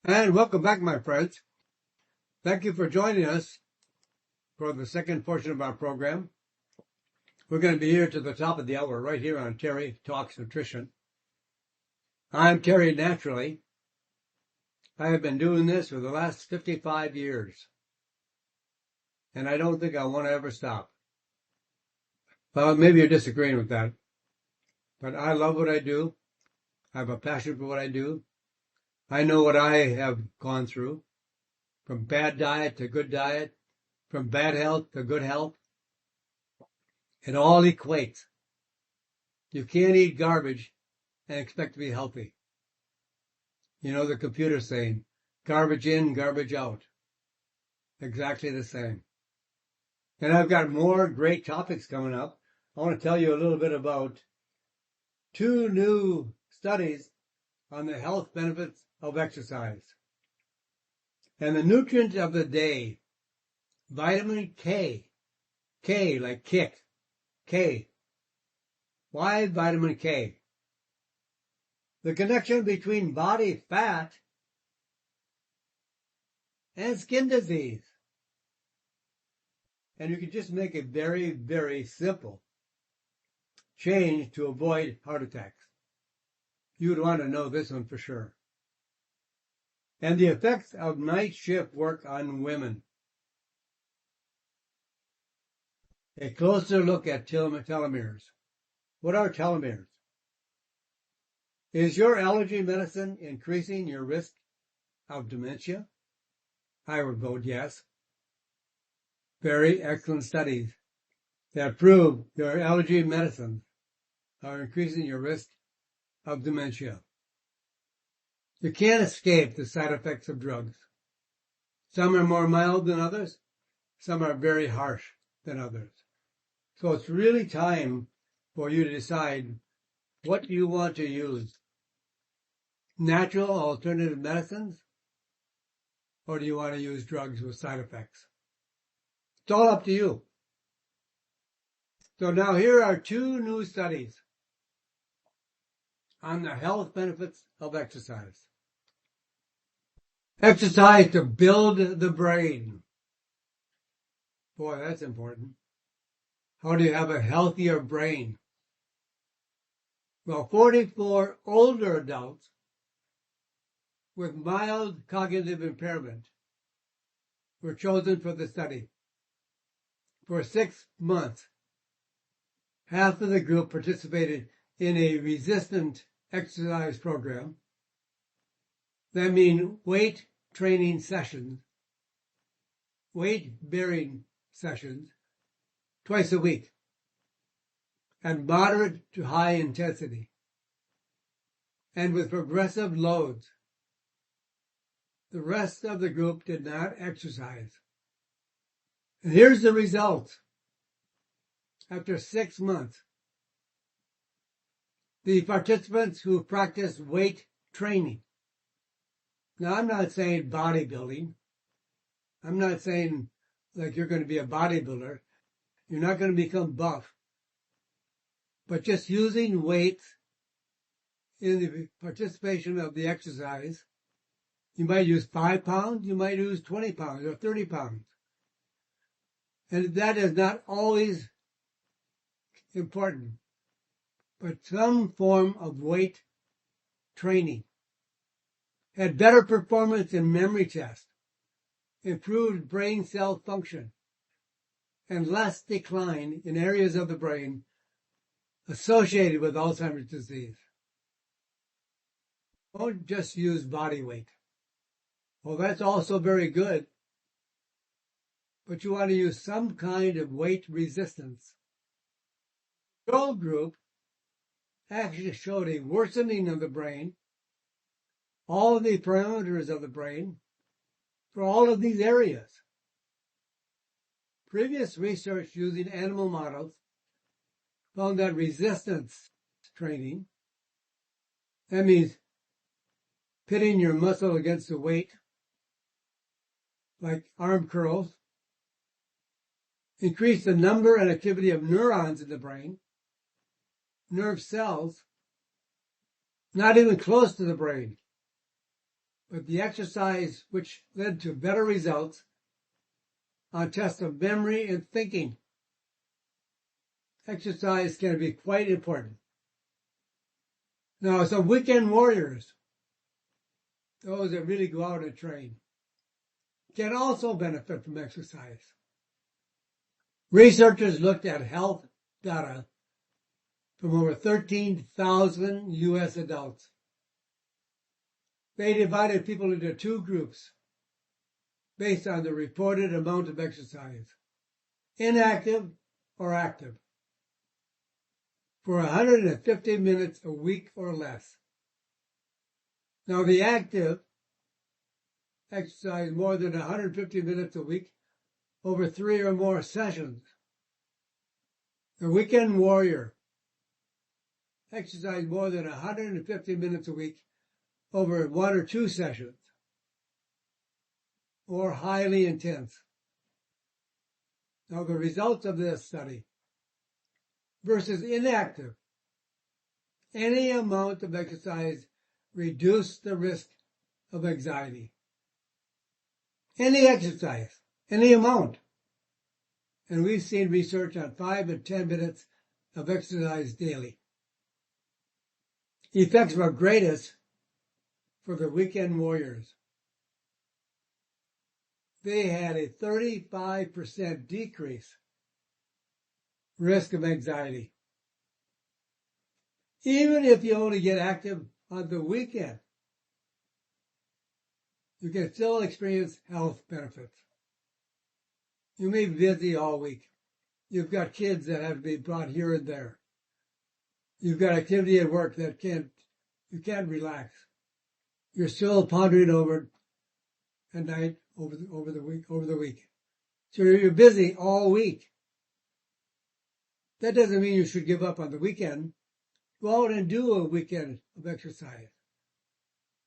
And welcome back, my friends. Thank you for joining us for the second portion of our program. We're going to be here to the top of the hour, right here on Terry Talks Nutrition. I'm Terry naturally. I have been doing this for the last 55 years. And I don't think I want to ever stop. Well, maybe you're disagreeing with that. But I love what I do. I have a passion for what I do. I know what I have gone through, from bad diet to good diet, from bad health to good health. It all equates. You can't eat garbage and expect to be healthy. You know the computer saying, garbage in, garbage out. Exactly the same. And I've got more great topics coming up. I want to tell you a little bit about two new studies on the health benefits of exercise. And the nutrient of the day, vitamin K. K like kick. K. Why vitamin K? The connection between body fat and skin disease. And you can just make a very, very simple change to avoid heart attacks. You would want to know this one for sure. And the effects of night shift work on women. A closer look at telomeres. What are telomeres? Is your allergy medicine increasing your risk of dementia? I would vote yes. Very excellent studies that prove your allergy medicines are increasing your risk of dementia. You can't escape the side effects of drugs. Some are more mild than others. Some are very harsh than others. So it's really time for you to decide what you want to use. Natural alternative medicines, or do you want to use drugs with side effects? It's all up to you. So now here are two new studies on the health benefits of exercise. Exercise to build the brain. Boy, that's important. How do you have a healthier brain? Well, 44 older adults with mild cognitive impairment were chosen for the study. For 6 months, half of the group participated in a resistant exercise program. That means weight training sessions, weight-bearing sessions, twice a week, and moderate to high intensity, and with progressive loads. The rest of the group did not exercise. And here's the results. After 6 months, the participants who practiced weight training. Now, I'm not saying bodybuilding. I'm not saying like you're going to be a bodybuilder. You're not going to become buff. But just using weights in the participation of the exercise, you might use 5 pounds, you might use 20 pounds or 30 pounds. And that is not always important, but some form of weight training had better performance in memory tests, improved brain cell function, and less decline in areas of the brain associated with Alzheimer's disease. Don't just use body weight. Well, that's also very good, but you want to use some kind of weight resistance. The control group actually showed a worsening of the brain, all of the parameters of the brain, for all of these areas. Previous research using animal models found that resistance training, that means pitting your muscle against the weight, like arm curls, increase the number and activity of neurons in the brain, nerve cells, not even close to the brain, but the exercise which led to better results on tests of memory and thinking. Exercise can be quite important. Now, some weekend warriors, those that really go out and train, can also benefit from exercise. Researchers looked at health data from over 13,000 U.S. adults. They divided people into two groups based on the reported amount of exercise, inactive or active, for 150 minutes a week or less. Now, the active exercise more than 150 minutes a week over 3 or more sessions. The weekend warrior exercised more than 150 minutes a week over 1 or 2 sessions, or highly intense. Now, the results of this study versus inactive, any amount of exercise reduced the risk of anxiety. Any exercise, any amount. And we've seen research on 5 and 10 minutes of exercise daily. Effects were greatest for the weekend warriors. They had a 35% decrease risk of anxiety. Even if you only get active on the weekend, you can still experience health benefits. You may be busy all week. You've got kids that have to be brought here and there. You've got activity at work that you can't relax. You're still pondering over it at night, over the week. So you're busy all week. That doesn't mean you should give up on the weekend. Go out and do a weekend of exercise.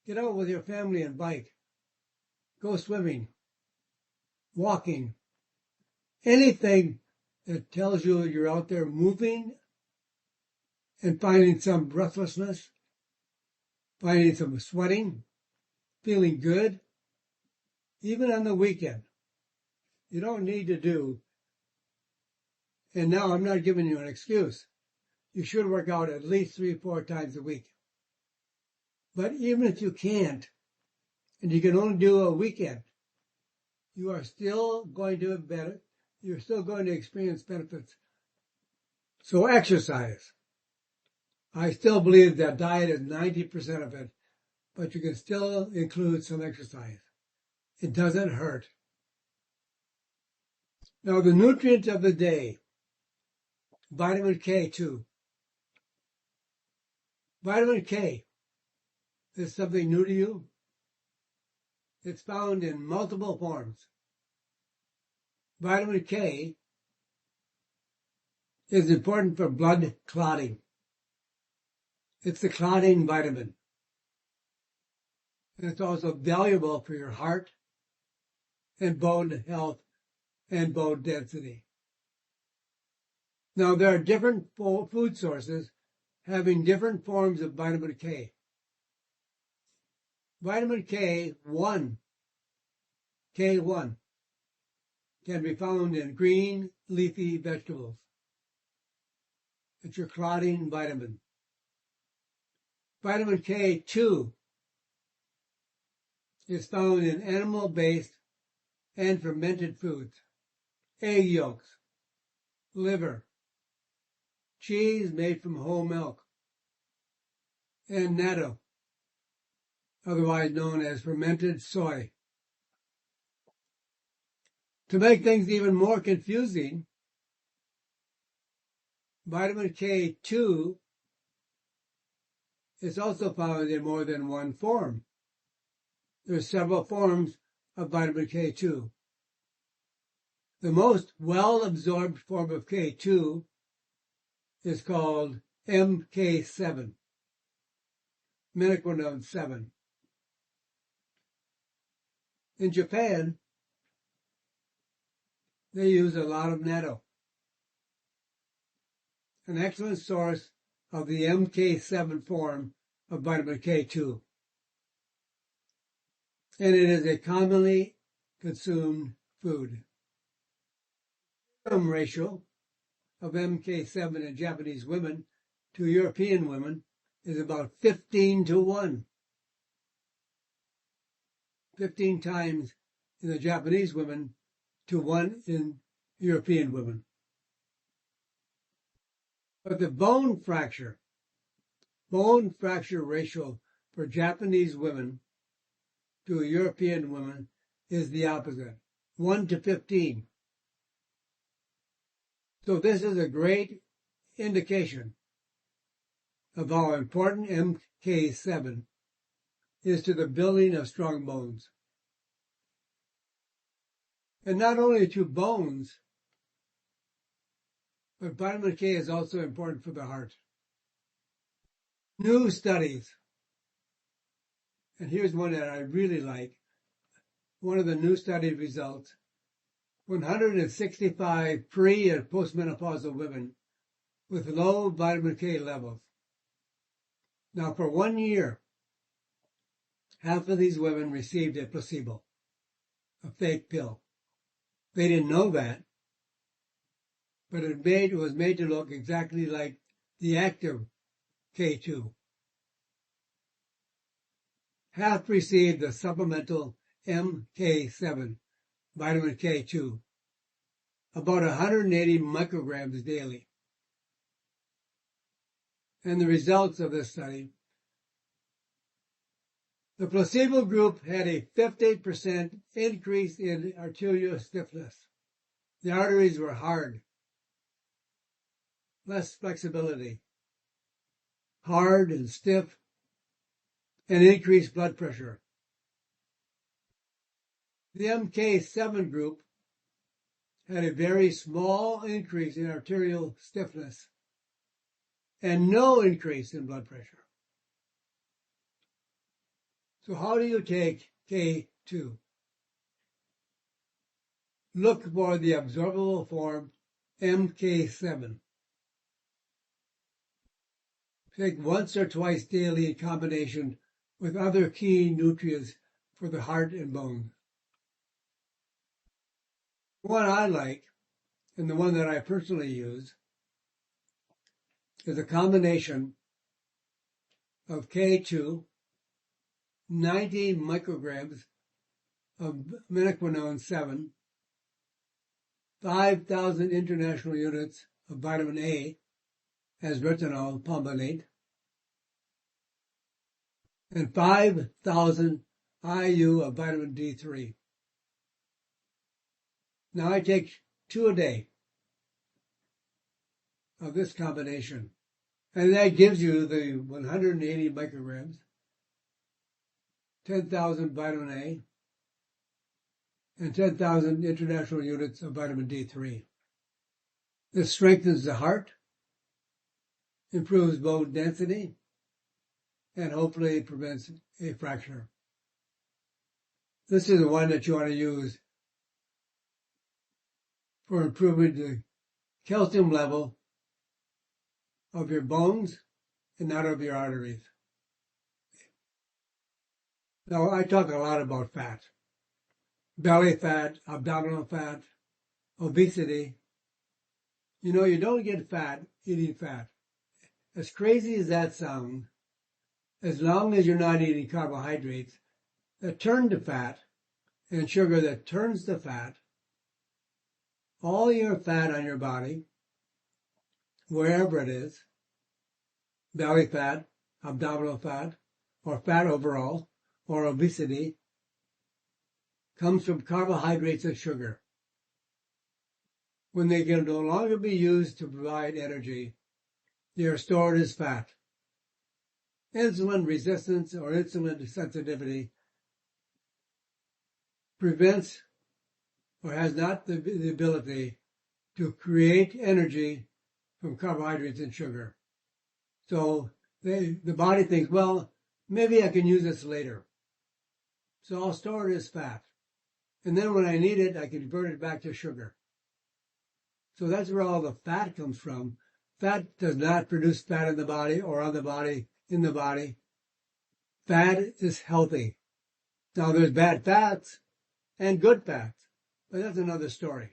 Get out with your family and bike. Go swimming, walking, anything that tells you you're out there moving and finding some breathlessness, finding some sweating, feeling good, even on the weekend. You don't need to do, and now I'm not giving you an excuse. You should work out at least 3 or 4 times a week. But even if you can't, and you can only do a weekend, you are still going to have better. You're still going to experience benefits. So exercise. I still believe that diet is 90% of it, but you can still include some exercise. It doesn't hurt. Now, the nutrient of the day, vitamin K2. Vitamin K is something new to you. It's found in multiple forms. Vitamin K is important for blood clotting. It's the clotting vitamin. And it's also valuable for your heart and bone health and bone density. Now, there are different food sources having different forms of vitamin K. Vitamin K1 can be found in green leafy vegetables. It's your clotting vitamin. Vitamin K2 is found in animal-based and fermented foods, egg yolks, liver, cheese made from whole milk, and natto, otherwise known as fermented soy. To make things even more confusing, vitamin K2 is also found in more than one form. There are several forms of vitamin K2. The most well-absorbed form of K2 is called MK7, menaquinone 7. In Japan, they use a lot of natto, an excellent source of the MK7 form of vitamin K2. and it is a commonly consumed food. The ratio of MK7 in Japanese women to European women is about 15 to 1. 15 times in the Japanese women to 1 in European women. But the bone fracture ratio for Japanese women to European women is the opposite, 1 to 15. So this is a great indication of how important MK7 is to the building of strong bones. And not only to bones, but vitamin K is also important for the heart. New studies, and here's one that I really like. One of the new study results, 165 pre- and postmenopausal women with low vitamin K levels. Now, for 1 year, half of these women received a placebo, a fake pill. They didn't know that, but it was made to look exactly like the active K2. Half received the supplemental MK7, vitamin K2, about 180 micrograms daily. And the results of this study, the placebo group had a 50% increase in arterial stiffness. The arteries were hard, less flexibility, hard and stiff, and increased blood pressure. The MK7 group had a very small increase in arterial stiffness and no increase in blood pressure. So how do you take K2? Look for the absorbable form MK7. Take once or twice daily in combination with other key nutrients for the heart and bone. The one I like, and the one that I personally use, is a combination of K2, 90 micrograms of menaquinone 7, 5,000 international units of vitamin A as retinol palmitate, and 5,000 IU of vitamin D3. Now I take 2 a day of this combination, and that gives you the 180 micrograms, 10,000 vitamin A, and 10,000 international units of vitamin D3. This strengthens the heart, improves bone density, and hopefully prevents a fracture. This is the one that you want to use for improving the calcium level of your bones and not of your arteries. Now, I talk a lot about fat, belly fat, abdominal fat, obesity. You know, you don't get fat eating fat. As crazy as that sounds, as long as you're not eating carbohydrates that turn to fat and sugar that turns to fat, all your fat on your body, wherever it is, belly fat, abdominal fat, or fat overall, or obesity, comes from carbohydrates and sugar. When they can no longer be used to provide energy, they are stored as fat. Insulin resistance or insulin sensitivity prevents or has not the ability to create energy from carbohydrates and sugar. So the body thinks, well, maybe I can use this later. So I'll store it as fat. And then when I need it, I can convert it back to sugar. So that's where all the fat comes from. Fat does not produce fat in the body or on the body, in the body. Fat is healthy. Now there's bad fats and good fats, but that's another story.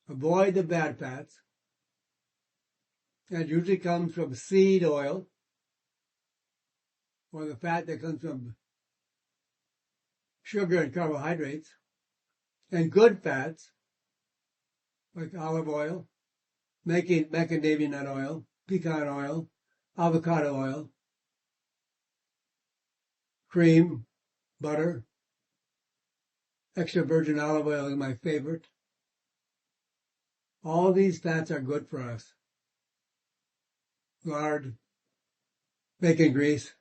Avoid the bad fats. That usually comes from seed oil, or the fat that comes from sugar and carbohydrates, and good fats, like olive oil, macadamia nut oil, pecan oil, avocado oil, cream, butter, extra virgin olive oil is my favorite. All these fats are good for us. Lard, bacon grease.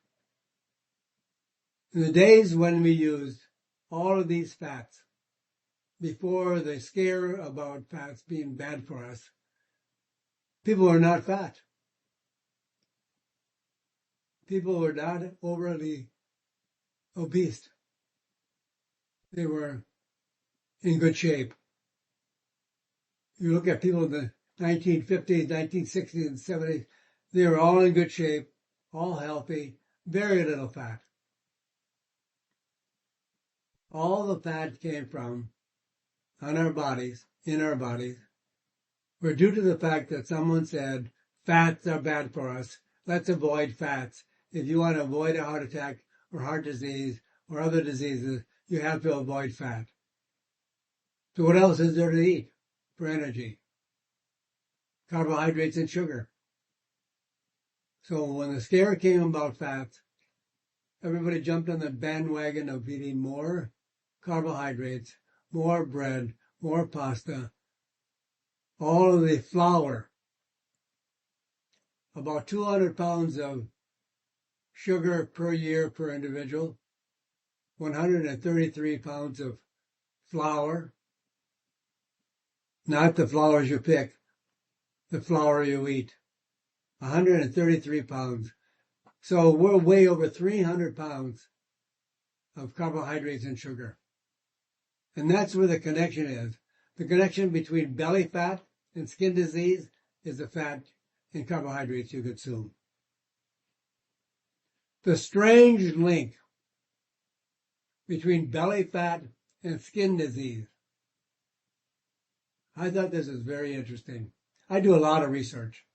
In the days when we used all of these fats, before the scare about fats being bad for us, people were not fat. People were not overly obese. They were in good shape. You look at people in the 1950s, 1960s, and 70s, they were all in good shape, all healthy, very little fat. All the fat came from, on our bodies, in our bodies, were due to the fact that someone said, fats are bad for us, let's avoid fats. If you want to avoid a heart attack or heart disease or other diseases, you have to avoid fat. So what else is there to eat for energy? Carbohydrates and sugar. So when the scare came about fats, everybody jumped on the bandwagon of eating more carbohydrates, more bread, more pasta, all of the flour, about 200 pounds of sugar per year per individual, 133 pounds of flour, not the flours you pick, the flour you eat, 133 pounds. So we're way over 300 pounds of carbohydrates and sugar. And that's where the connection is. The connection between belly fat and skin disease is the fat and carbohydrates you consume. The strange link between belly fat and skin disease. I thought this was very interesting. I do a lot of research.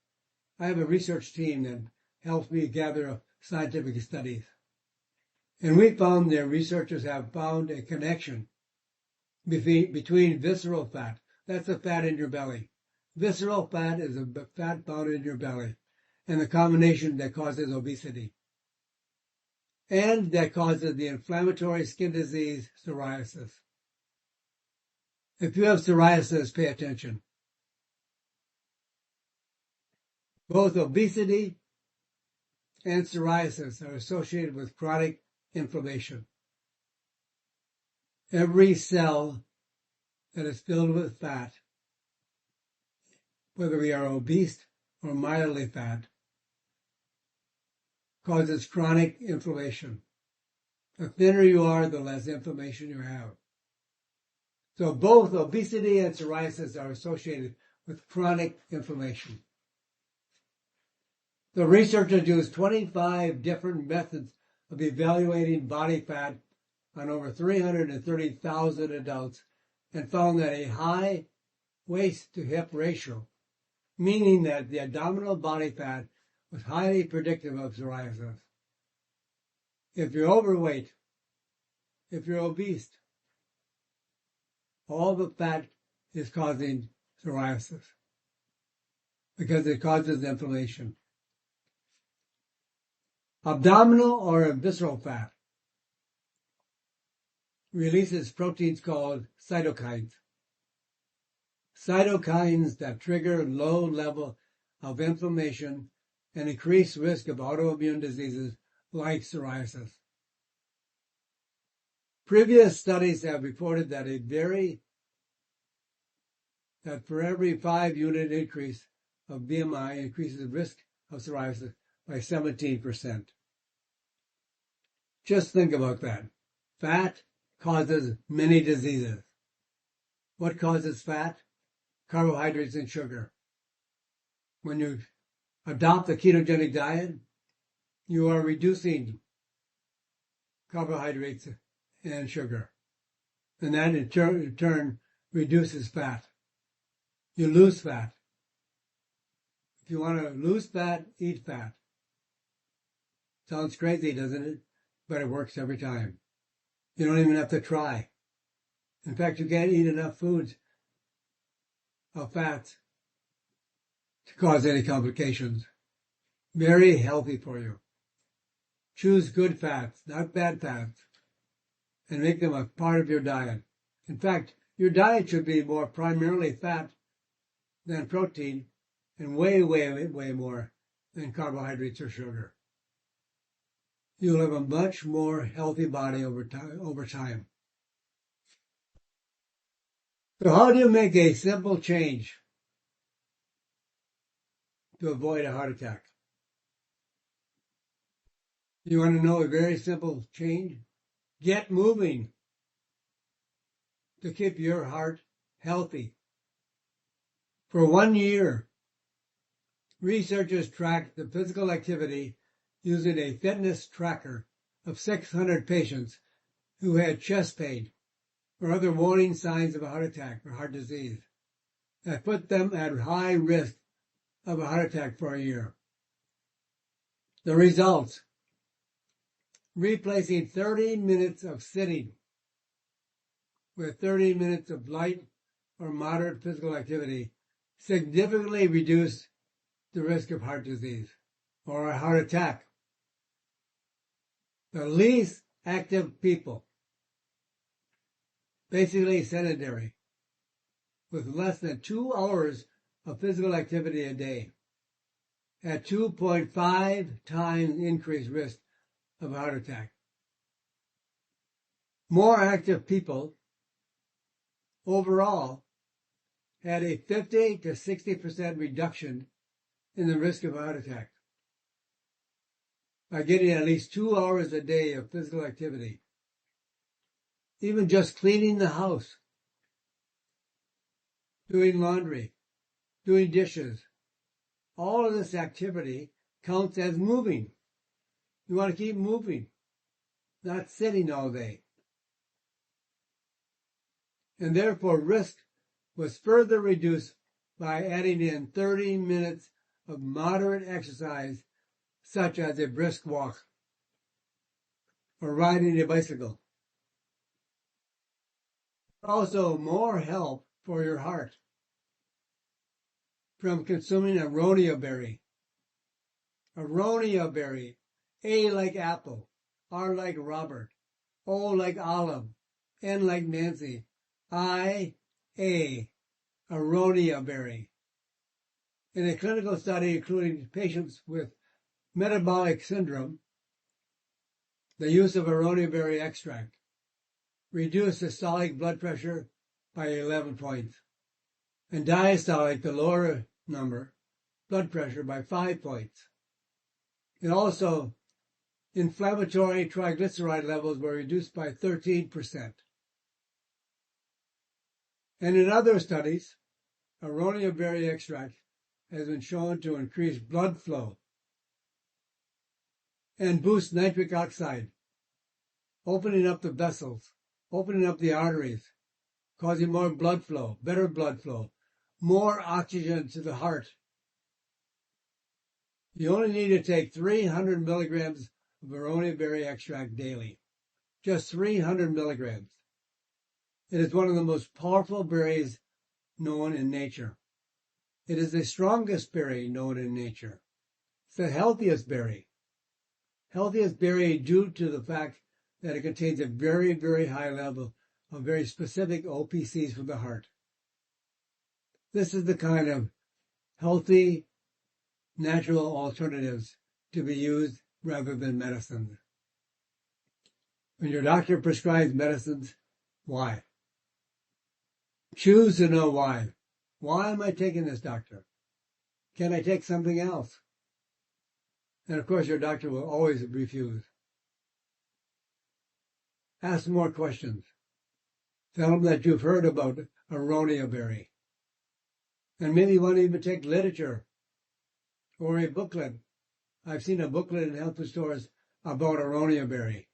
I have a research team that helps me gather scientific studies. And we found that researchers have found a connection between visceral fat. That's the fat in your belly. Visceral fat is a fat found in your belly, and the combination that causes obesity. And that causes the inflammatory skin disease, psoriasis. If you have psoriasis, pay attention. Both obesity and psoriasis are associated with chronic inflammation. Every cell that is filled with fat, whether we are obese or mildly fat, causes chronic inflammation. The thinner you are, the less inflammation you have. So both obesity and psoriasis are associated with chronic inflammation. The researchers used 25 different methods of evaluating body fat on over 330,000 adults and found that a high waist to hip ratio, meaning that the abdominal body fat was highly predictive of psoriasis. If you're overweight, if you're obese, all the fat is causing psoriasis because it causes inflammation. Abdominal or visceral fat releases proteins called cytokines. Cytokines that trigger low level of inflammation and increase risk of autoimmune diseases like psoriasis. Previous studies have reported that for every 5-unit increase of BMI increases the risk of psoriasis by 17%. Just think about that. Fat causes many diseases. What causes fat? Carbohydrates and sugar. When you adopt a ketogenic diet, you are reducing carbohydrates and sugar. And that in turn reduces fat. You lose fat. If you want to lose fat, eat fat. Sounds crazy, doesn't it? But it works every time. You don't even have to try. In fact, you can't eat enough foods of fats to cause any complications. Very healthy for you. Choose good fats, not bad fats, and make them a part of your diet. In fact, your diet should be more primarily fat than protein, and way, way, way more than carbohydrates or sugar. You'll have a much more healthy body over time. So how do you make a simple change to avoid a heart attack? You want to know a very simple change? Get moving to keep your heart healthy. For 1 year, researchers tracked the physical activity using a fitness tracker of 600 patients who had chest pain or other warning signs of a heart attack or heart disease that put them at high risk of a heart attack for a year. The results: replacing 30 minutes of sitting with 30 minutes of light or moderate physical activity significantly reduced the risk of heart disease or a heart attack. The least active people, basically sedentary, with less than 2 hours of physical activity a day, had 2.5 times increased risk of a heart attack. More active people overall had a 50 to 60% reduction in the risk of a heart attack by getting at least 2 hours a day of physical activity. Even just cleaning the house, doing laundry, doing dishes, all of this activity counts as moving. You want to keep moving, not sitting all day. And therefore risk was further reduced by adding in 30 minutes of moderate exercise, such as a brisk walk or riding a bicycle. Also, more help for your heart from consuming aronia berry. Aronia berry, A like apple, R like Robert, O like Olive, N like Nancy, I, A, aronia berry. In a clinical study including patients with metabolic syndrome, the use of aronia berry extract reduced systolic blood pressure by 11 points, and diastolic, the lower number, blood pressure by 5 points. And also, inflammatory triglyceride levels were reduced by 13%. And in other studies, aronia berry extract has been shown to increase blood flow and boost nitric oxide, opening up the vessels, opening up the arteries, causing more blood flow, better blood flow, more oxygen to the heart. You only need to take 300 milligrams of aronia berry extract daily, just 300 milligrams. It is one of the most powerful berries known in nature. It is the strongest berry known in nature. It's the healthiest berry. Healthiest berry due to the fact that it contains a very, very high level of very specific OPCs for the heart. This is the kind of healthy, natural alternatives to be used rather than medicines. When your doctor prescribes medicines, why? Choose to know why. Why am I taking this, doctor? Can I take something else? And of course, your doctor will always refuse. Ask more questions. Tell them that you've heard about aronia berry. And maybe you want to even take literature or a booklet. I've seen a booklet in health food stores about aronia berry.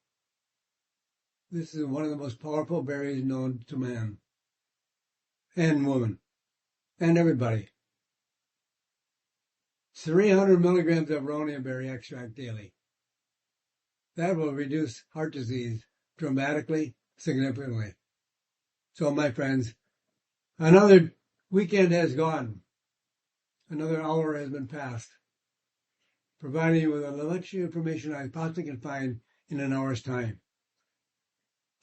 This is one of the most powerful berries known to man and woman and everybody. 300 milligrams of aronia berry extract daily. That will reduce heart disease dramatically, significantly. So, my friends, another weekend has gone. Another hour has been passed, providing you with as much information I possibly can find in an hour's time.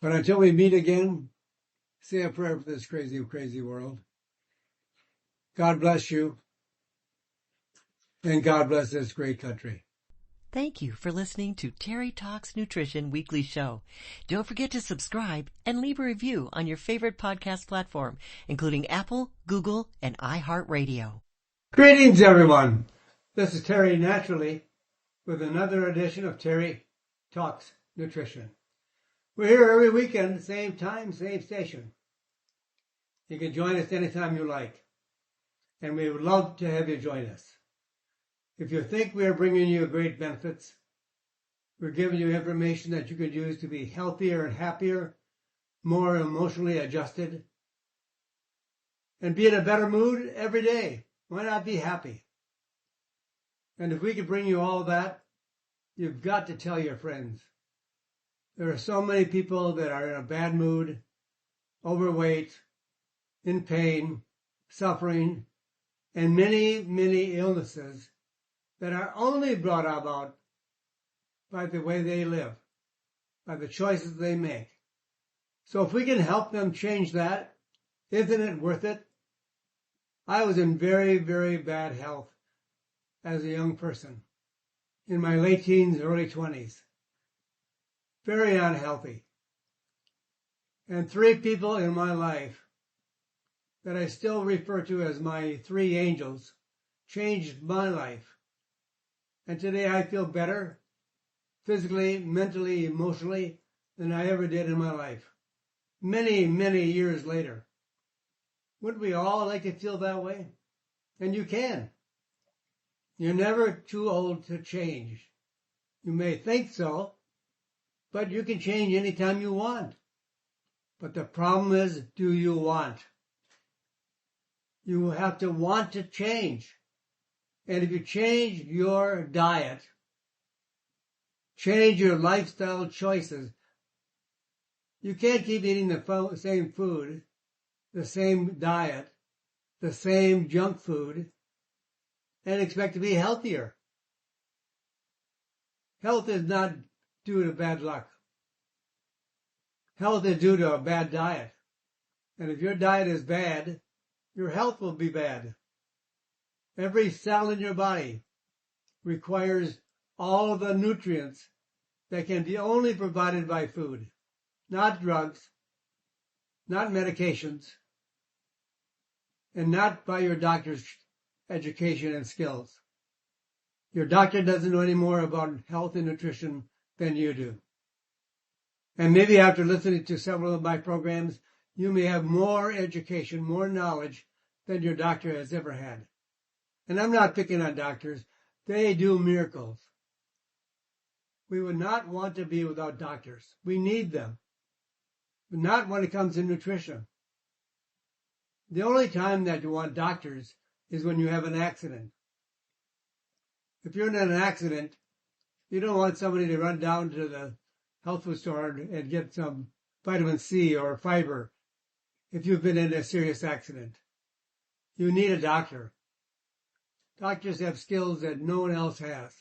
But until we meet again, say a prayer for this crazy, crazy world. God bless you, and God bless this great country. Thank you for listening to Terry Talks Nutrition Weekly Show. Don't forget to subscribe and leave a review on your favorite podcast platform, including Apple, Google, and iHeartRadio. Greetings, everyone. This is Terry Naturally with another edition of Terry Talks Nutrition. We're here every weekend, same time, same station. You can join us anytime you like, and we would love to have you join us. If you think we are bringing you great benefits, we're giving you information that you could use to be healthier and happier, more emotionally adjusted, and be in a better mood every day. Why not be happy? And if we could bring you all that, you've got to tell your friends. There are so many people that are in a bad mood, overweight, in pain, suffering, and many, many illnesses that are only brought about by the way they live, by the choices they make. So if we can help them change that, isn't it worth it? I was in very, very bad health as a young person, in my late teens, early 20s. Very unhealthy. And 3 people in my life that I still refer to as my 3 angels changed my life. And today I feel better, physically, mentally, emotionally, than I ever did in my life. Many, many years later. Wouldn't we all like to feel that way? And you can. You're never too old to change. You may think so, but you can change anytime you want. But the problem is, do you want? You have to want to change. And if you change your diet, change your lifestyle choices, you can't keep eating the same food, the same diet, the same junk food, and expect to be healthier. Health is not due to bad luck. Health is due to a bad diet. And if your diet is bad, your health will be bad. Every cell in your body requires all of the nutrients that can be only provided by food, not drugs, not medications, and not by your doctor's education and skills. Your doctor doesn't know any more about health and nutrition than you do. And maybe after listening to several of my programs, you may have more education, more knowledge than your doctor has ever had. And I'm not picking on doctors. They do miracles. We would not want to be without doctors. We need them. But not when it comes to nutrition. The only time that you want doctors is when you have an accident. If you're in an accident, you don't want somebody to run down to the health food store and get some vitamin C or fiber if you've been in a serious accident. You need a doctor. Doctors have skills that no one else has.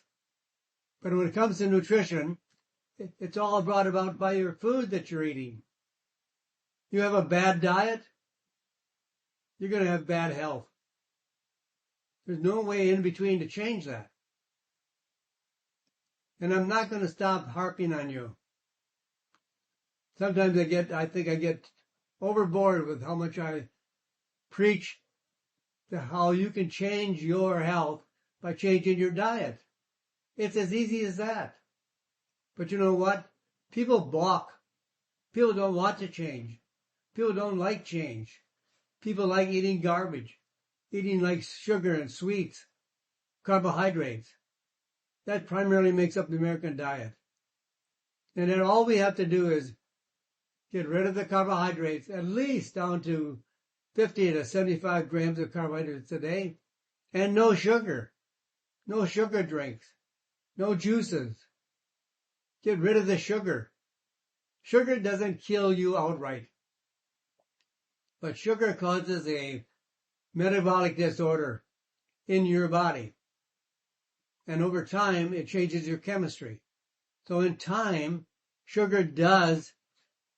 But when it comes to nutrition, it's all brought about by your food that you're eating. You have a bad diet, you're going to have bad health. There's no way in between to change that. And I'm not going to stop harping on you. Sometimes I think I get overboard with how much I preach to how you can change your health by changing your diet. It's as easy as that. But you know what? People balk. People don't want to change. People don't like change. People like eating garbage, eating like sugar and sweets, carbohydrates. That primarily makes up the American diet. And then all we have to do is Get rid of the carbohydrates, at least down to 50 to 75 grams of carbohydrates a day, and no sugar. No sugar drinks. No juices. Get rid of the sugar. Sugar doesn't kill you outright, but sugar causes a metabolic disorder in your body. And over time, it changes your chemistry. So in time, sugar does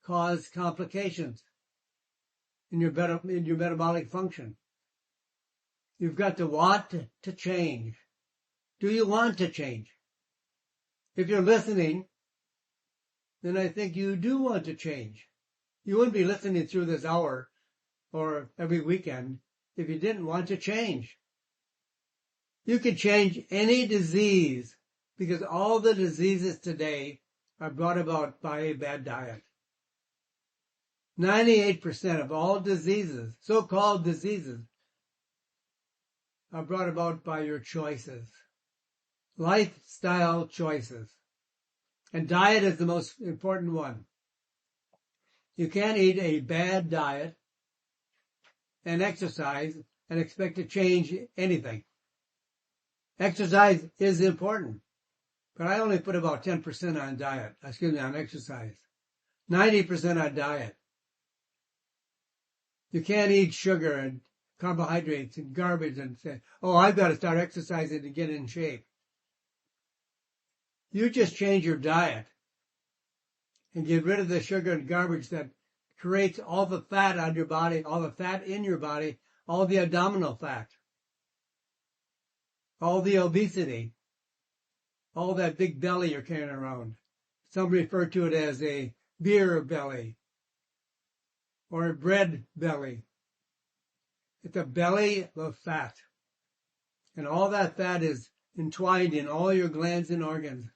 cause complications in your metabolic function. You've got to want to change. Do you want to change? If you're listening, then I think you do want to change. You wouldn't be listening through this hour or every weekend if you didn't want to change. You can change any disease because all the diseases today are brought about by a bad diet. 98% of all diseases, so-called diseases, are brought about by your choices. Lifestyle choices. And diet is the most important one. You can't eat a bad diet and exercise and expect to change anything. Exercise is important, but I only put about 10% on exercise. 90% on diet. You can't eat sugar and carbohydrates and garbage and say, oh, I've got to start exercising to get in shape. You just change your diet and get rid of the sugar and garbage that creates all the fat on your body, all the fat in your body, all the abdominal fat, all the obesity, all that big belly you're carrying around. Some refer to it as a beer belly or a bread belly. It's a belly of fat. And all that fat is entwined in all your glands and organs.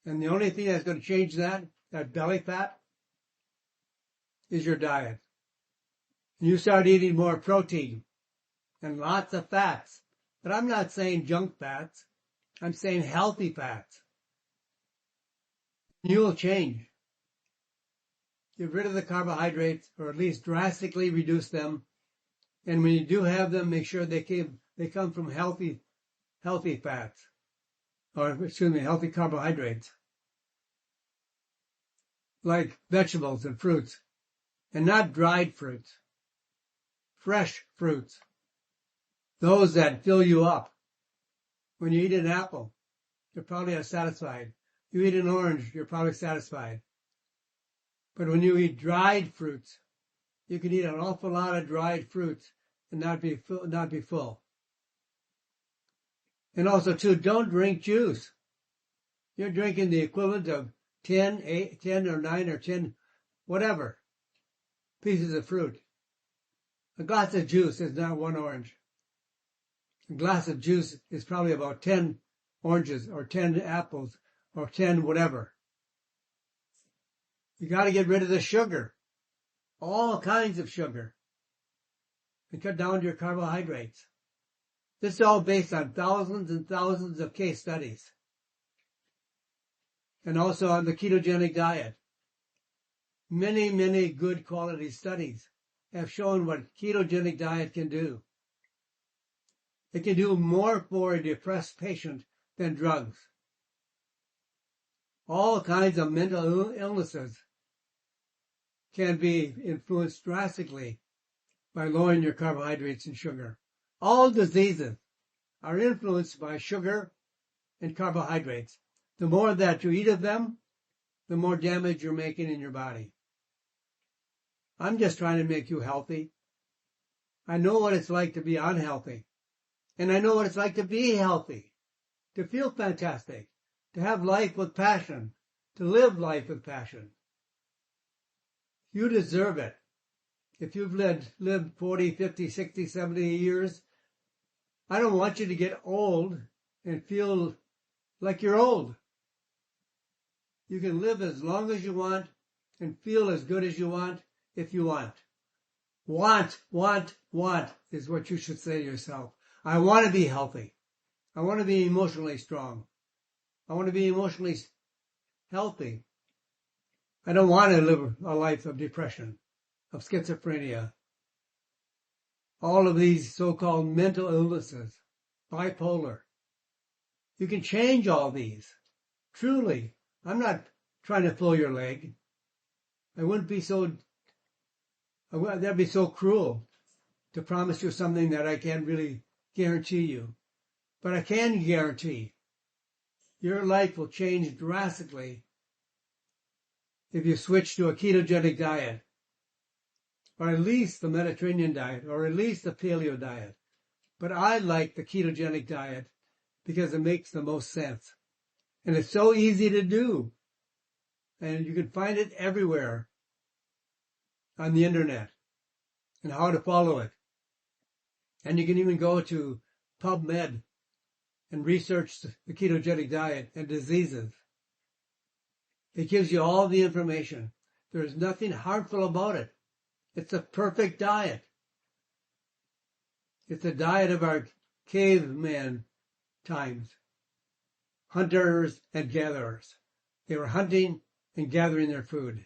And the only thing that's going to change that belly fat, is your diet. You start eating more protein and lots of fats. But I'm not saying junk fats. I'm saying healthy fats. You will change. Get rid of the carbohydrates, or at least drastically reduce them. And when you do have them, make sure they come from healthy fats. Healthy carbohydrates. Like vegetables and fruits. And not dried fruits. Fresh fruits. Those that fill you up. When you eat an apple, you're probably satisfied. You eat an orange, you're probably satisfied. But when you eat dried fruits, you can eat an awful lot of dried fruits and not be full. And also, too, don't drink juice. You're drinking the equivalent of 10 or 9 or 10, whatever, pieces of fruit. A glass of juice is not one orange. A glass of juice is probably about 10 oranges or 10 apples or 10 whatever. You got to get rid of the sugar, all kinds of sugar, and cut down your carbohydrates. This is all based on thousands and thousands of case studies, and also on the ketogenic diet. Many, many good quality studies have shown what ketogenic diet can do. It can do more for a depressed patient than drugs. All kinds of mental illnesses can be influenced drastically by lowering your carbohydrates and sugar. All diseases are influenced by sugar and carbohydrates. The more that you eat of them, the more damage you're making in your body. I'm just trying to make you healthy. I know what it's like to be unhealthy. And I know what it's like to be healthy, to feel fantastic, to have life with passion, to live life with passion. You deserve it. If you've lived 40, 50, 60, 70 years, I don't want you to get old and feel like you're old. You can live as long as you want and feel as good as you want if you want. Want is what you should say to yourself. I want to be healthy. I want to be emotionally strong. I want to be emotionally healthy. I don't want to live a life of depression, of schizophrenia, all of these so-called mental illnesses, bipolar. You can change all these. Truly, I'm not trying to pull your leg. That'd be so cruel to promise you something that I can't really guarantee you. But I can guarantee your life will change drastically if you switch to a ketogenic diet, or at least the Mediterranean diet, or at least the paleo diet. But I like the ketogenic diet because it makes the most sense. And it's so easy to do. And you can find it everywhere on the internet and how to follow it. And you can even go to PubMed and research the ketogenic diet and diseases. It gives you all the information. There's nothing harmful about it. It's a perfect diet. It's a diet of our caveman times. Hunters and gatherers. They were hunting and gathering their food.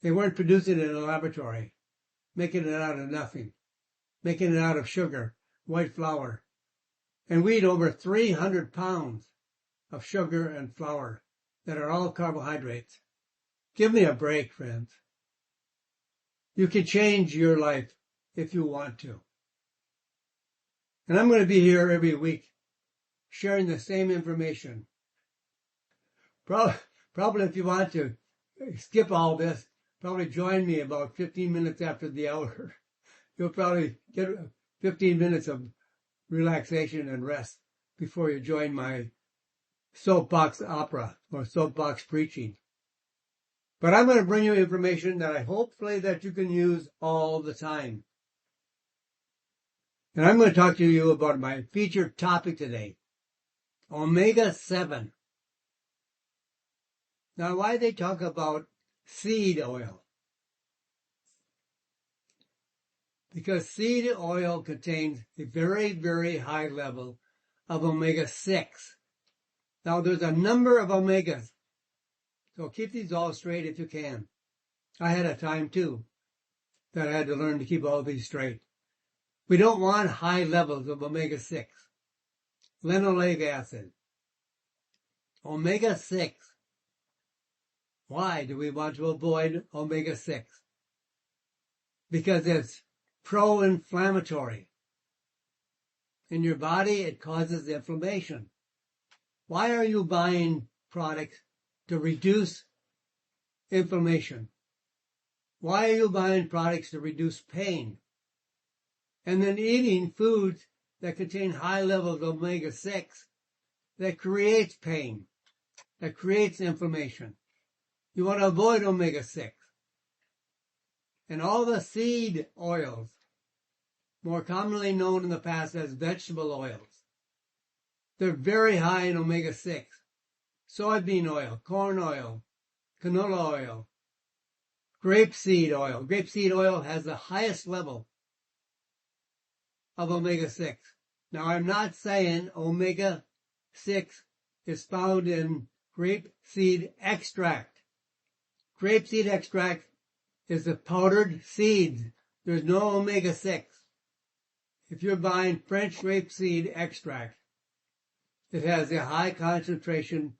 They weren't producing it in a laboratory, making it out of nothing, making it out of sugar, white flour. And we eat over 300 pounds of sugar and flour that are all carbohydrates. Give me a break, friends. You can change your life if you want to. And I'm going to be here every week sharing the same information. Probably if you want to skip all this, probably join me about 15 minutes after the hour. You'll probably get 15 minutes of relaxation and rest before you join my soapbox opera or soapbox preaching. But I'm going to bring you information that I hopefully that you can use all the time. And I'm going to talk to you about my featured topic today, Omega-7. Now, why they talk about seed oil? Because seed oil contains a very, very high level of omega-6. Now, there's a number of omegas, so keep these all straight if you can. I had a time, too, that I had to learn to keep all these straight. We don't want high levels of omega-6, linoleic acid, omega-6. Why do we want to avoid omega-6? Because it's pro-inflammatory. In your body, it causes inflammation. Why are you buying products to reduce inflammation? Why are you buying products to reduce pain? And then eating foods that contain high levels of omega-6 that creates pain, that creates inflammation. You want to avoid omega-6. And all the seed oils, more commonly known in the past as vegetable oils, they're very high in omega-6. Soybean oil, corn oil, canola oil, grapeseed oil. Grapeseed oil has the highest level of omega-6. Now, I'm not saying omega-6 is found in grapeseed extract. Grapeseed extract is the powdered seeds. There's no omega-6. If you're buying French grapeseed extract, it has a high concentration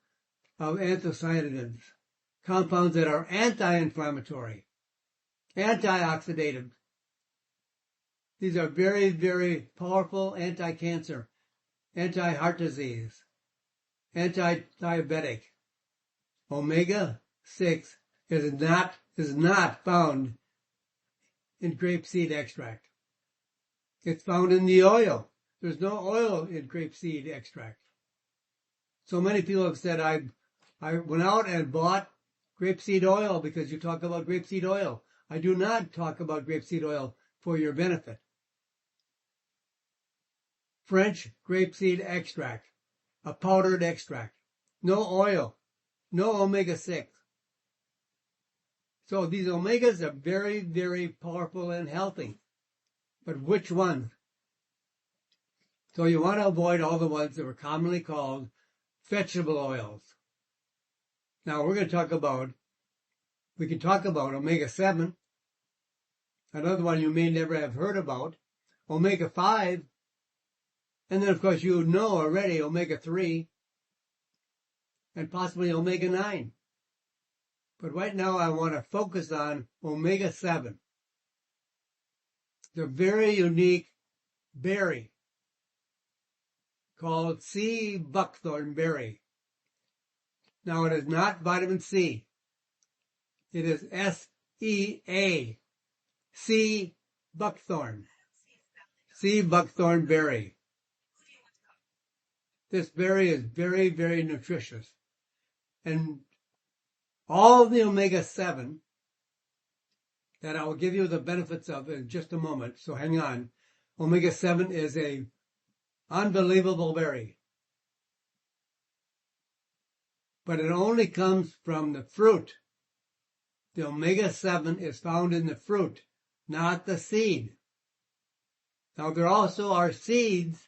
of anthocyanins, compounds that are anti-inflammatory, antioxidative. These are very, very powerful anti-cancer, anti-heart disease, anti-diabetic. Omega-6 is not found in grapeseed extract. It's found in the oil. There's no oil in grapeseed extract. So many people have said, I went out and bought grapeseed oil because you talk about grapeseed oil. I do not talk about grapeseed oil for your benefit. French grapeseed extract, a powdered extract, no oil, no omega-6. So these omegas are very, very powerful and healthy. But which ones? So you want to avoid all the ones that were commonly called vegetable oils. Now we're going to talk about we can talk about Omega-7, another one you may never have heard about, Omega-5, and then, of course, you know already Omega-3, and possibly Omega-9. But right now, I want to focus on Omega-7, the very unique berry called sea buckthorn berry. Now, it is not vitamin C. It is SEA, sea buckthorn, sea buckthorn berry. This berry is very, very nutritious. And all the Omega-7 that I will give you the benefits of in just a moment, so hang on. Omega-7 is a unbelievable berry. But it only comes from the fruit. The Omega-7 is found in the fruit, not the seed. Now, there also are seeds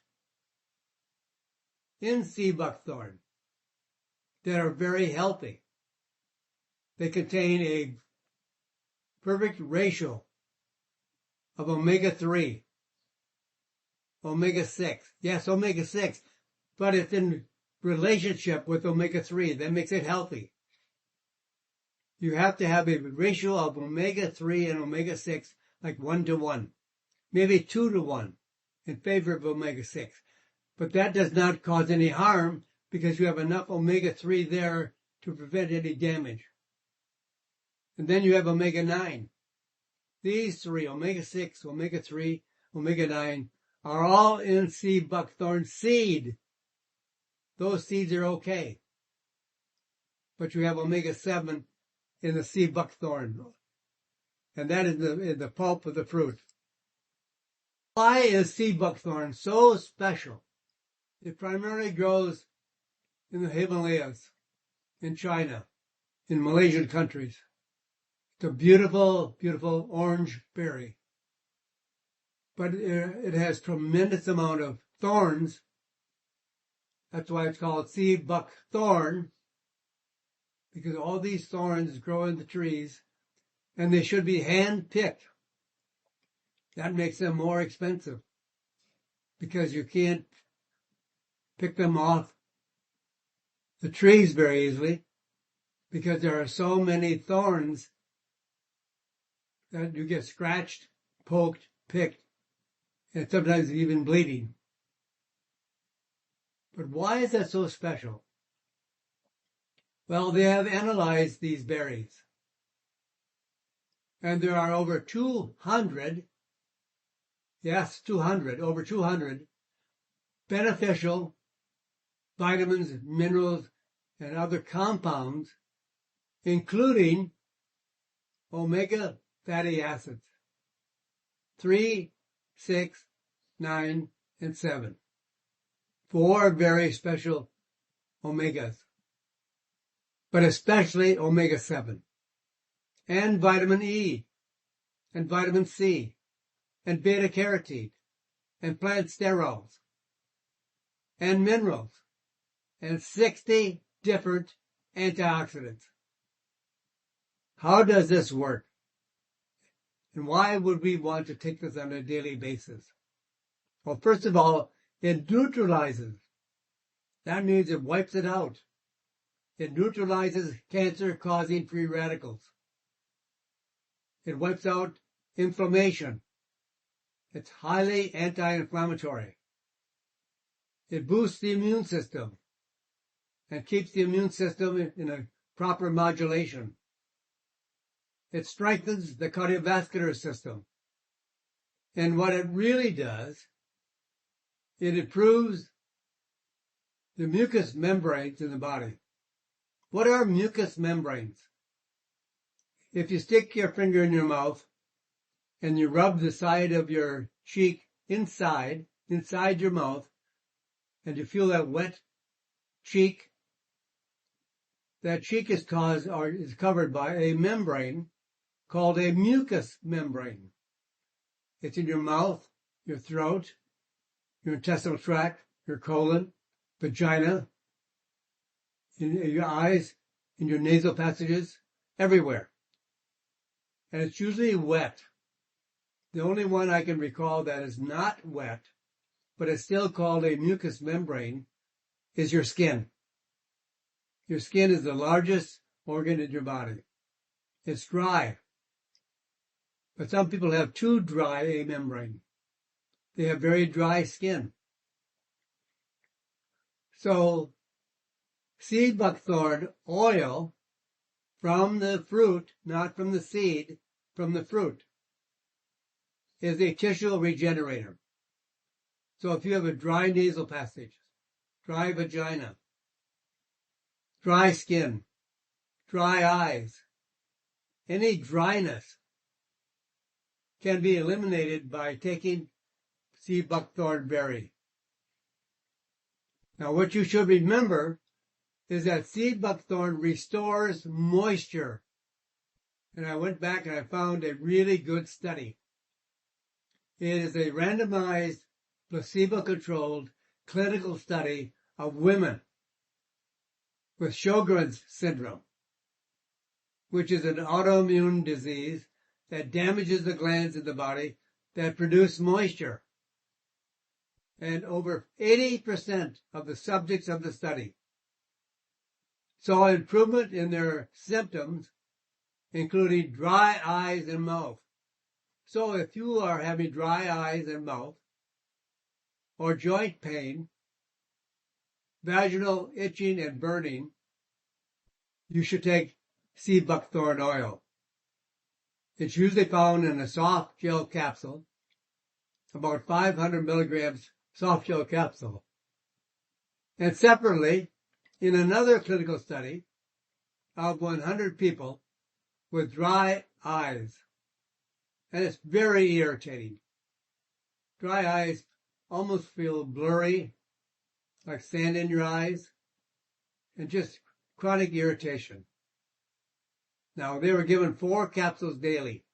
in sea buckthorn that are very healthy. They contain a perfect ratio of omega-3, omega-6. Yes, omega-6, but it's in relationship with omega-3. That makes it healthy. You have to have a ratio of omega-3 and omega-6 like 1-to-1, maybe 2-to-1 in favor of omega-6. But that does not cause any harm because you have enough omega-3 there to prevent any damage. And then you have omega-9. These three, omega-6, omega-3, omega-9, are all in sea buckthorn seed. Those seeds are okay. But you have omega-7 in the sea buckthorn. And that is in the pulp of the fruit. Why is sea buckthorn so special? It primarily grows in the Himalayas, in China, in Malaysian countries. It's a beautiful, beautiful orange berry. But it has tremendous amount of thorns. That's why it's called sea buckthorn, because all these thorns grow in the trees, and they should be hand-picked. That makes them more expensive, because you can't pick them off the trees very easily, because there are so many thorns that you get scratched, poked, picked, and sometimes even bleeding. But why is that so special? Well, they have analyzed these berries, and there are over 200, yes, 200, over 200 beneficial vitamins, minerals, and other compounds, including omega fatty acids, 3, 6, 9, and 7. 4 very special omegas, but especially omega-7, and vitamin E, and vitamin C, and beta-carotene, and plant sterols, and minerals, and 60 different antioxidants. How does this work? And why would we want to take this on a daily basis? Well, first of all, it neutralizes. That means it wipes it out. It neutralizes cancer-causing free radicals. It wipes out inflammation. It's highly anti-inflammatory. It boosts the immune system and keeps the immune system in a proper modulation. It strengthens the cardiovascular system. And what it really does, it improves the mucous membranes in the body. What are mucous membranes? If you stick your finger in your mouth and you rub the side of your cheek inside your mouth, and you feel that wet cheek, that cheek is covered by a membrane called a mucous membrane. It's in your mouth, your throat, your intestinal tract, your colon, vagina, in your eyes, in your nasal passages, everywhere. and it's usually wet. The only one I can recall that is not wet, but it's still called a mucous membrane, is your skin. Your skin is the largest organ in your body. It's dry. But some people have too dry a membrane. They have very dry skin. So, sea buckthorn oil from the fruit, not from the seed, from the fruit, is a tissue regenerator. So if you have a dry nasal passage, dry vagina, dry skin, dry eyes, any dryness can be eliminated by taking sea buckthorn berry. Now what you should remember is that sea buckthorn restores moisture. And I went back and I found a really good study. It is a randomized, placebo-controlled clinical study of women with Sjogren's syndrome, which is an autoimmune disease that damages the glands in the body that produce moisture. And over 80% of the subjects of the study saw improvement in their symptoms, including dry eyes and mouth. So if you are having dry eyes and mouth, or joint pain, vaginal itching and burning, you should take sea buckthorn oil. It's usually found in a soft gel capsule, about 500 milligrams soft gel capsule. And separately, in another clinical study of 100 people with dry eyes, and it's very irritating. Dry eyes almost feel blurry, like sand in your eyes, and just chronic irritation. Now, they were given 4 capsules daily,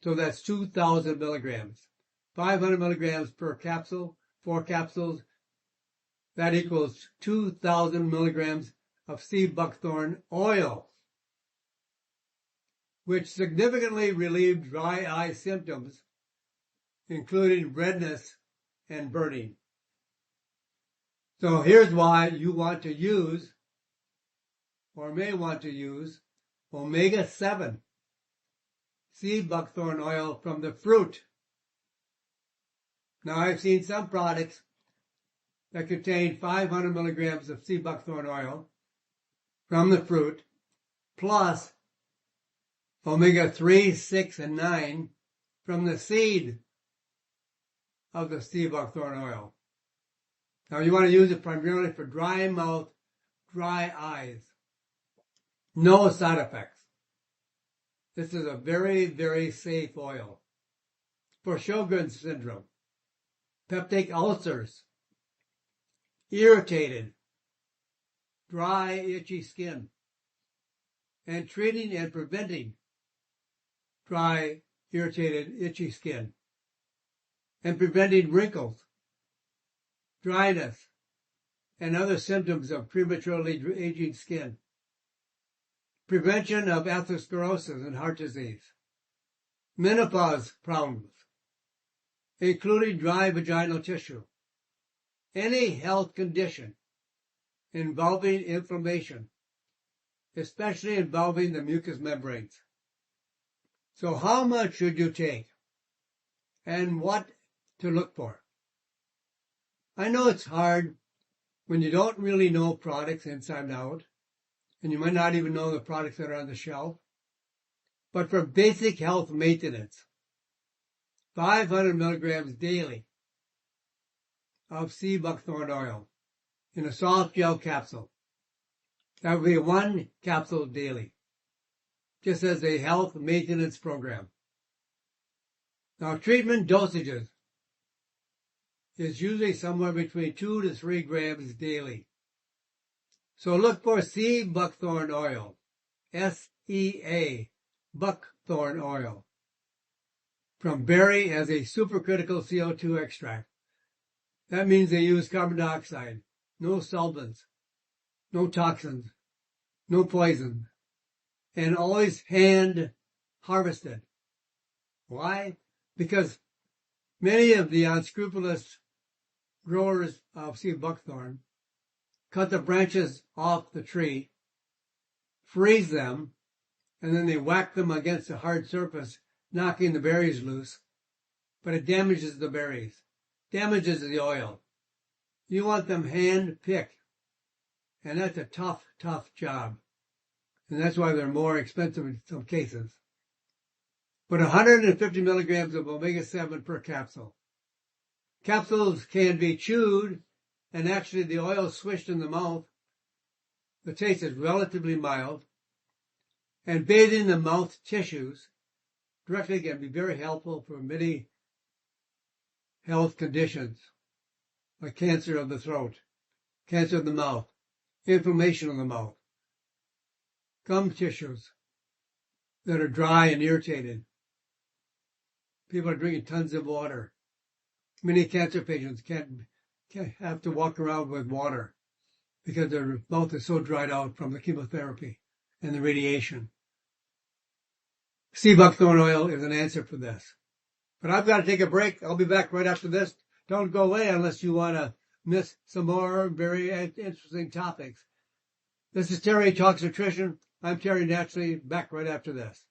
so that's 2,000 milligrams. 500 milligrams per capsule, 4 capsules, that equals 2,000 milligrams of sea buckthorn oil, which significantly relieved dry eye symptoms, including redness and burning. So here's why you want to use, or may want to use, Omega-7 Sea Buckthorn Oil from the fruit. Now, I've seen some products that contain 500 milligrams of sea buckthorn oil from the fruit, plus omega-3, 6, and 9 from the seed of the sea buckthorn oil. Now, you want to use it primarily for dry mouth, dry eyes. No side effects. This is a very, very safe oil. For Sjogren's syndrome, peptic ulcers, irritated, dry, itchy skin, and treating and preventing dry, irritated, itchy skin, and preventing wrinkles, dryness, and other symptoms of prematurely aging skin, prevention of atherosclerosis and heart disease, menopause problems, including dry vaginal tissue, any health condition involving inflammation, especially involving the mucous membranes. So how much should you take and what to look for? I know it's hard when you don't really know products inside and out, and you might not even know the products that are on the shelf. But for basic health maintenance, 500 milligrams daily of sea buckthorn oil in a soft gel capsule. That would be 1 capsule daily, just as a health maintenance program. Now, treatment dosages is usually somewhere between 2 to 3 grams daily. So look for sea buckthorn oil, S-E-A, buckthorn oil, from berry as a supercritical CO2 extract. That means they use carbon dioxide, no solvents, no toxins, no poison, and always hand harvested. Why? Because many of the unscrupulous growers of sea buckthorn cut the branches off the tree, freeze them, and then they whack them against a hard surface, knocking the berries loose. But it damages the berries, damages the oil. You want them hand-picked, and that's a tough, tough job. And that's why they're more expensive in some cases. But 150 milligrams of omega-7 per capsule. Capsules can be chewed, and actually the oil swished in the mouth. The taste is relatively mild. And bathing the mouth tissues directly can be very helpful for many health conditions, like cancer of the throat, cancer of the mouth, inflammation of the mouth, gum tissues that are dry and irritated. People are drinking tons of water. Many cancer patients can't have to walk around with water because their mouth is so dried out from the chemotherapy and the radiation. Sea buckthorn oil is an answer for this. But I've got to take a break. I'll be back right after this. Don't go away unless you want to miss some more very interesting topics. This is Terry Talks Nutrition. I'm Terry Naturally, back right after this.